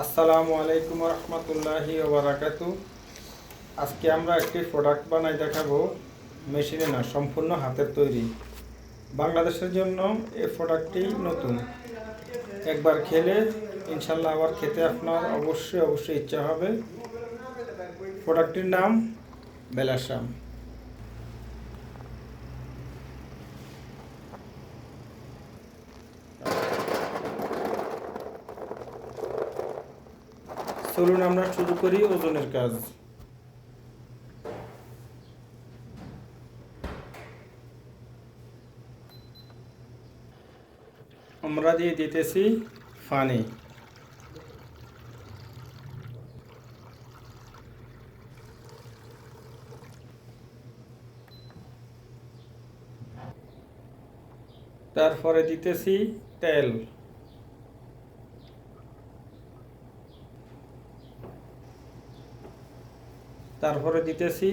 আসসালামু আলাইকুম রহমতুল্লাহি ওবারাকাতু। আজকে আমরা একটি প্রোডাক্ট বানাই দেখাবো, মেশিনে না, সম্পূর্ণ হাতের তৈরি। বাংলাদেশের জন্য এই প্রোডাক্টটি নতুন। একবার খেলে ইনশাল্লাহ আবার খেতে আপনার অবশ্যই ইচ্ছা হবে। প্রোডাক্টটির নাম বেলাসাম। চলুন আমরা শুরু করি ওজনের কাজ। আমরা দিয়ে দিতেছি পানি, তারপরে দিতেছি তেল, তারপরে দিতেছি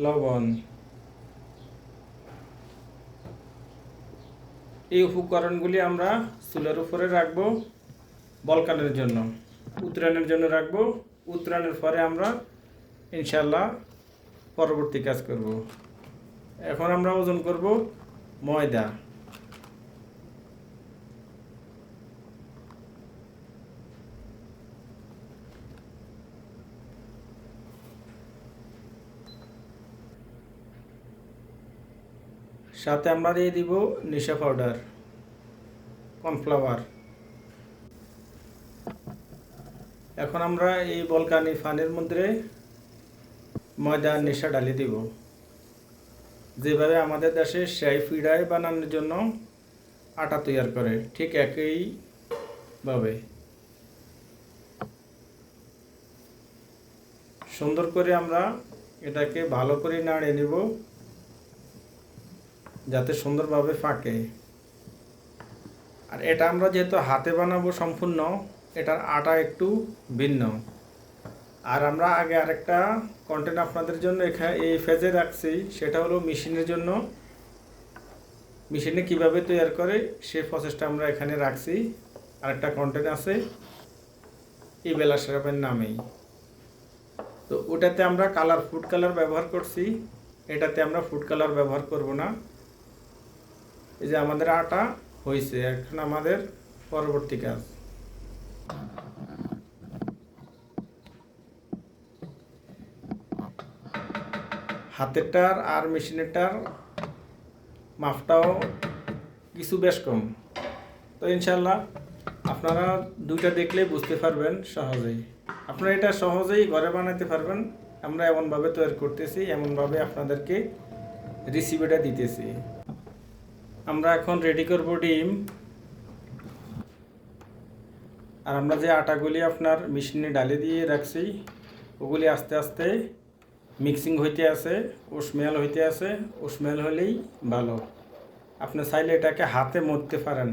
লবণ। এই উপকরণগুলি আমরা চুলার উপরে রাখবো বলকানের জন্য, উতরানোর জন্য রাখবো। উতরানোর পরে আমরা ইনশাল্লাহ পরবর্তী কাজ করব। এখন আমরা ওজন করব ময়দা। সাথে আমরা দিয়ে দিব নিশা পাউডার, কর্নফ্লাওয়ার। এখন আমরা এই বলকানি পানির মধ্যে ময়দা নিশা ঢালি দিব, যেভাবে আমাদের দেশে শাই পিঠাই বানানোর জন্য আটা তৈরি করে, ঠিক একইভাবে সুন্দর করে আমরা এটাকে ভালো করে নাড়িয়ে নিব, যাতে সুন্দরভাবে ফাঁকে। আর এটা আমরা যেহেতু হাতে বানাবো সম্পূর্ণ, এটার আটা একটু ভিন্ন। আর আমরা আগে আরেকটা কন্টেন্ট আপনাদের জন্য এখানে এই ফেজে রাখছি, সেটা হলো মেশিনের জন্য, মেশিনে কিভাবে তৈরি করে সেই প্রসেসটা আমরা এখানে রাখছি। আরেকটা কন্টেন্ট আছে এই বেলাসামের নামেই। তো ওটাতে আমরা ফুড কালার ব্যবহার করছি, এটাতে আমরা ফুড কালার ব্যবহার করব না। এই যে আমাদের আটা হয়েছে, এখন আমাদের পরবর্তী কাজ। হাতেরটার আর মেশিনেরটার মাপটাও কিছু বেশ কম। তো ইনশাল্লাহ আপনারা দুইটা দেখলে বুঝতে পারবেন সহজেই। আপনারা এটা সহজেই ঘরে বানাতে পারবেন। আমরা এমনভাবে তৈরি করতেছি, এমনভাবে আপনাদেরকে রেসিপিটা দিতেছি। আমরা এখন রেডি করব ডিম। আর আমরা যে আটাগুলি আপনার মেশিনে ডালে দিয়ে রাখছি, ওগুলি আস্তে আস্তে মিক্সিং হইতে আছে, স্মেল হইতে আছে। স্মেল হলেই ভালো। আপনি চাইলে এটাকে হাতে মথতে পারেন।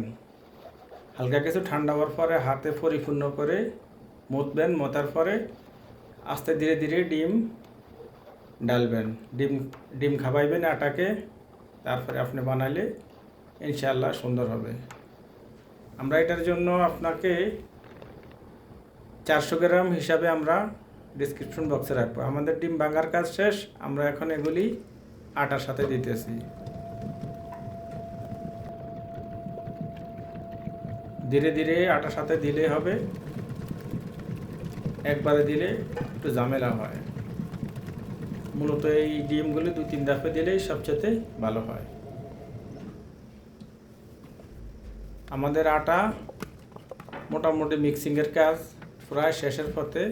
হালকা কিছু ঠান্ডা হওয়ার পরে হাতে পরিপূর্ণ করে মথবেন। মথার পরে আস্তে ধীরে ধীরে ডিম ডালবেন, ডিম খাবাইবেন আটাকে। তারপরে আপনি বানাইলে ইনশাআল্লাহ সুন্দর হবে। আমরা এটার জন্য আপনাকে 400 গ্রাম হিসাবে আমরা ডিসক্রিপশন বক্সে রাখবো। আমাদের ডিম ভাঙার কাজ শেষ, আমরা এখন এগুলি আটার সাথে দিতেছি। ধীরে ধীরে আটার সাথে দিলে হবে, একবারে দিলে একটু ঝামেলা হয়। মূলত এই ডিমগুলি 2-3 ধাপে দিলেই সবচেয়ে ভালো হয়। আমাদের আটা মোটামুটি মিক্সিংয়ের কাজ প্রায় শেষের পথে।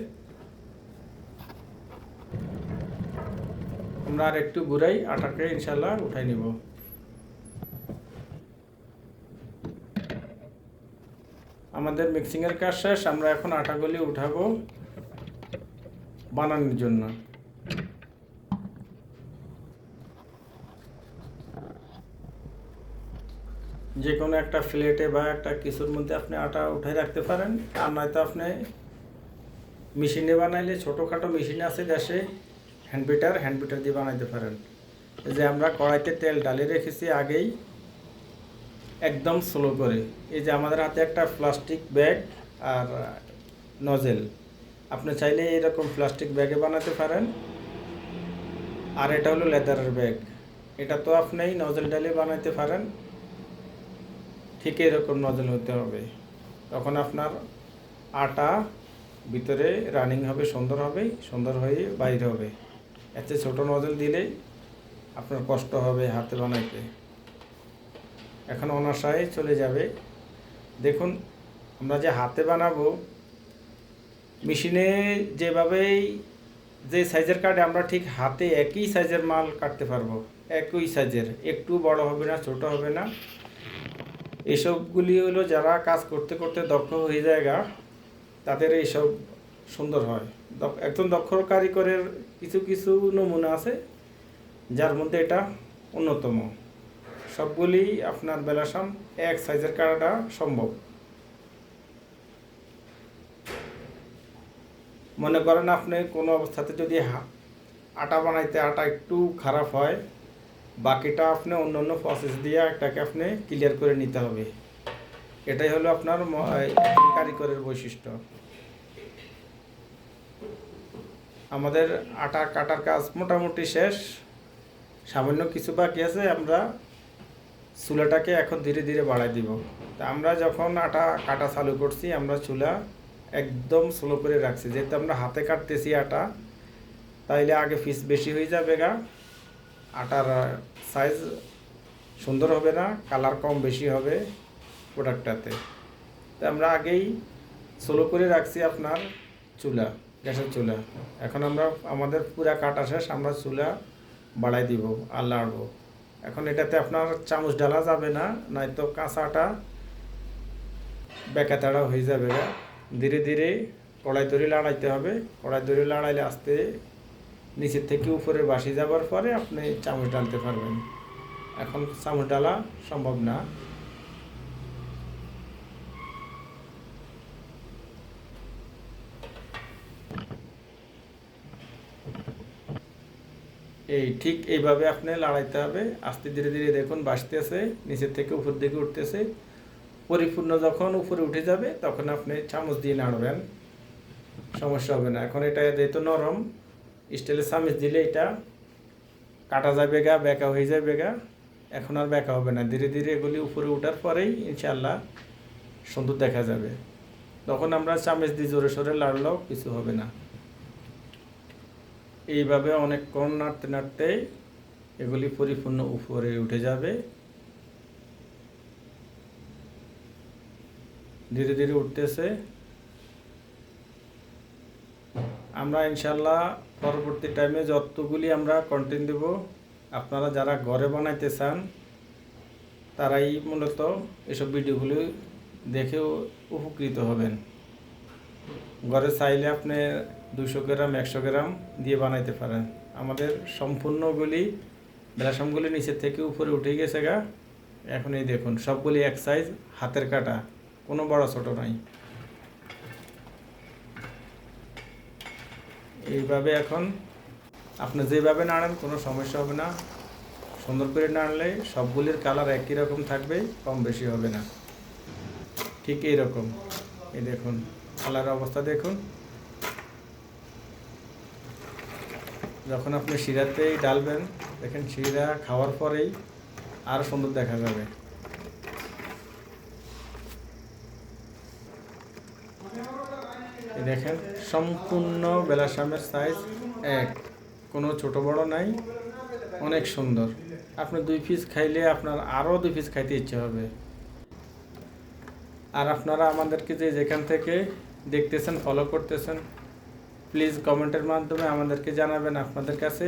আমরা আর একটু ঘুরাই, আটাকে ইনশাল্লাহ উঠাই নিব। আমাদের মিক্সিংয়ের কাজ শেষ, আমরা এখন আটাগুলি উঠাবো বানানোর জন্য। যে কোনো একটা প্লেটে বা একটা কিছুর মধ্যে আপনি আটা উঠাই রাখতে পারেন। আর নয়তো আপনি মেশিনে বানাইলে, ছোটোখাটো মেশিন আছে দেশে, হ্যান্ড বিটার দিয়ে বানাইতে পারেন। এই যে আমরা কড়াইতে তেল ঢালে রেখেছি আগেই, একদম স্লো করে। এই যে আমাদের হাতে একটা প্লাস্টিক ব্যাগ আর নজেল। আপনি চাইলে এরকম প্লাস্টিক ব্যাগে বানাতে পারেন। আর এটা হলো লেদারের ব্যাগ, এটা তো আপনি নজেল ডালে বানাতে পারেন। ঠিক এরকম নজেল হতে হবে, তখন আপনার আটা ভিতরে রানিং হবে, সুন্দর হয়ে বাইর হবে। এতে ছোট নজেল দিলে আপনার কষ্ট হবে হাতে বানাইতে। এখন অনায়াসে চলে যাবে। দেখুন, আমরা যে হাতে বানাবো, মেশিনে যেভাবেই যে সাইজের কাটে আমরা ঠিক হাতে একই সাইজের মাল কাটতে পারবো, একই সাইজের, একটু বড় হবে না, ছোট হবে না। এসবগুলি হলো যারা কাজ করতে করতে দক্ষ হয়ে যায় তাদের এইসব সুন্দর হয়। একজন দক্ষ কারিগরের কিছু কিছু নমুনা আছে যার মধ্যে এটা অন্যতম। সবগুলি আপনার বেলাসাম এক সাইজের কাটা সম্ভব। মনে করেন আপনি কোনো অবস্থাতে যদি আটা বানাইতে আটা একটু খারাপ হয়, বাকিটা আপনি অন্য অন্য প্রসেস দিয়ে এটাকে আপনি ক্লিয়ার করে নিতে হবে। এটাই হলো আপনার কারিগরের বৈশিষ্ট্য। আমাদের আটা কাটার কাজ মোটামুটি শেষ, সামান্য কিছু বাকি আছে। আমরা চুলাটাকে এখন ধীরে ধীরে বাড়াই দিব। তা আমরা যখন আটা কাটা চালু করছি, আমরা চুলা একদম স্লো করে রাখছি, যেহেতু আমরা হাতে কাটতেছি আটা, তাইলে আগে পিস বেশি হয়ে যাবে আটার সাইজ সুন্দর হবে না, কালার কম বেশি হবে প্রোডাক্টটাতে। তো আমরা আগেই স্লো করে রাখছি আপনার চুলা, গ্যাসের চুলা। এখন আমরা আমাদের পুরা কাটা শেষ, আমরা চুলা বাড়াই দিব আর লাড়বো। এখন এটাতে আপনার চামচ ডালা যাবে না, নয়তো কাঁচাটা বেকাতাড়া হয়ে যাবে ধীরে ধীরে কড়াই ধরে লাড়াইতে হবে। কড়াই ধরে লাড়াইলে আস্তে নিচের থেকে উপরে বাসি যাবার পরে আপনি চামচ ডালতে পারবেন। এখন চামচ ডালা সম্ভব না। ঠিক এইভাবে আপনি লাড়াইতে হবে আস্তে ধীরে ধীরে। দেখুন বাসতেছে, নিচের থেকে উপর দিকে উঠতেছে। পরিপূর্ণ যখন উপরে উঠে যাবে তখন আপনি চামচ দিয়ে নাড়বেন, সমস্যা হবে না। এখন এটা যেহেতু নরম, স্টিলের চামচ দিলে এটা কাটা যাবে বেঁকা হয়ে যাবে এখন আর বেঁকা হবে না। ধীরে ধীরে এগুলি উপরে ওঠার পরেই ইনশাআল্লাহ সুন্দর দেখা যাবে। তখন আমরা চামচ দিয়ে জোরে সোরে লাড়লেও কিছু হবে না। এইভাবে অনেকক্ষণ নাড়তে নাড়তে এগুলি পরিপূর্ণ উপরে উঠে যাবে, ধীরে ধীরে উঠতেছে। আমরা ইনশাল্লাহ পরবর্তী টাইমে যতগুলি আমরা কন্টেন্ট দেব, আপনারা যারা ঘরে বানাইতে চান তারাই মূলত এসব ভিডিওগুলি দেখেও উপকৃত হবেন। ঘরে চাইলে আপনি 200 গ্রাম 100 গ্রাম দিয়ে বানাইতে পারেন। আমাদের সম্পূর্ণগুলি বেলাসামগুলি নিচের থেকে উপরে উঠে গেছে এখন এই দেখুন সবগুলি এক সাইজ, হাতের কাটা, কোনো বড় ছোট নাই। এইভাবে এখন আপনি যেভাবে নাড়েন কোনো সমস্যা হবে না। সুন্দর করে নাড়লে সবগুলির কালার একই রকম থাকবে, কম বেশি হবে না। ঠিক এইরকম, এই দেখুন কালারের অবস্থা দেখুন। যখন আপনি শিরাতেই ডালবেন, দেখেন শিরা খাওয়ার পরেই আরও সুন্দর দেখা যাবে। দেখেন সম্পূর্ণ বেলাসামের সাইজ এক, কোনো ছোট বড় নাই, অনেক সুন্দর। আপনি 2 পিস খাইলে আপনার আরও 2 পিস খাইতে ইচ্ছে হবে। আর আপনারা আমাদেরকে যেখান থেকে দেখতেছেন, ফলো করতেছেন, প্লিজ কমেন্টের মাধ্যমে আমাদেরকে জানাবেন আপনাদের কাছে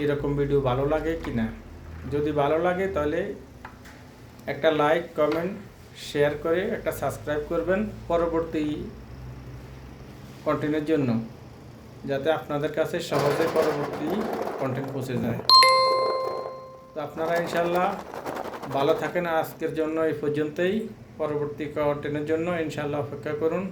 এরকম ভিডিও ভালো লাগে কি না। যদি ভালো লাগে তাহলে একটা লাইক, কমেন্ট, শেয়ার করে একটা সাবস্ক্রাইব করবেন পরবর্তী কন্টেন্টের জন্য, যাতে আপনাদের কাছে সহজে পরবর্তী কন্টেন্ট পৌঁছে যায়। তো আপনারা ইনশাল্লাহ ভালো থাকেন। আজকের জন্য এই পর্যন্তই। পরবর্তী কন্টেন্টের জন্য ইনশাল্লাহ অপেক্ষা করুন।